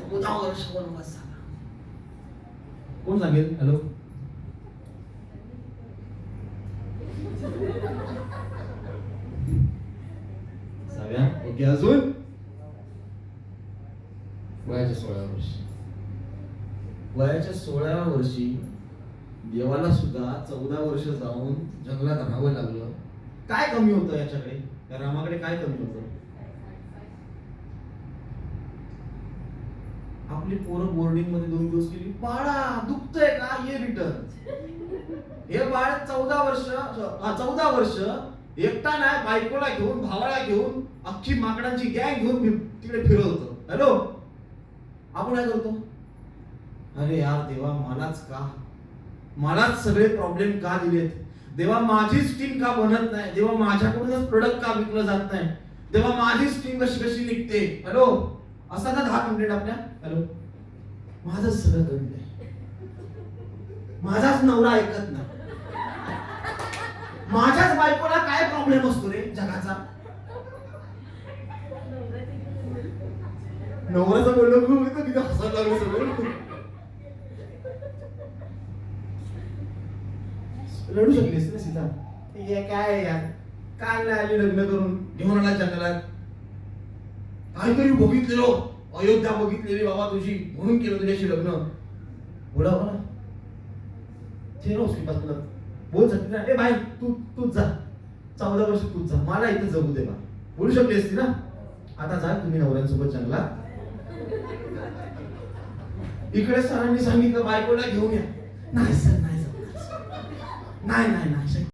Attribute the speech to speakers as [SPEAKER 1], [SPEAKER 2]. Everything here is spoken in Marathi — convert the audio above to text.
[SPEAKER 1] 14 वर्ष वनवास झाला. कोण सांगेल? हॅलो, सगळ्या ओके. अजून वयाच्या 16व्या वर्षी, वयाच्या 16व्या वर्षी देवाला सुद्धा 14 वर्ष जाऊन जंगलात राहावं लागलं. काय कमी होतं याच्याकडे? या रामाकडे काय कमी होतं? आपली पोरं बोर्डिंग मध्ये 2 दिवस गेली. बाळा दुखतंय का? ये रिटर्न. हे बाळ 14 वर्ष एकटा नाही, बायकोला घेऊन, भावाला घेऊन, अख्खी माकडांची गँग घेऊन तिकडे फिरत होतं. हॅलो, आपण काय करतो? अरे यार देवा, मलाच सगळे प्रॉब्लेम का दिलेत? देवा, माझीच टीम का बनत नाही? देवा, माझ्याकडूनच प्रोडक्ट का विकलं जात नाही? देवा, माझीच टीम कशी निघते? हॅलो, असं ना 10 कंप्लेंट आपल्या. हॅलो, माझंच सगळं गणित आहे, माझाच नवरा ऐकत नाही, माझ्याच बायकोला काय प्रॉब्लेम असतो रे जगाचा? नवऱ्याचं बोललो खूप तिथे हसायला लागलं सगळं. रडू शकलीस ना सीता? हे काय यार, काय आली लग्न करून घेऊन आला जंगलात? काहीतरी बघितलेलो, अयोध्या बघितलेली बाबा तुझी, म्हणून केलं तुझ्याशी लग्न. बोला बोला, बोल शकते ना. ए भाई, तूच जा, 14 वर्ष तूच जा, मला इथे जगू दे बा. बोलू शकली असती ना. आता जा तुम्ही नवऱ्यांसोबत जंगलात. इकडे सरांनी सांगितलं बायकोला घेऊन या. नाही सर, नाही, नाही.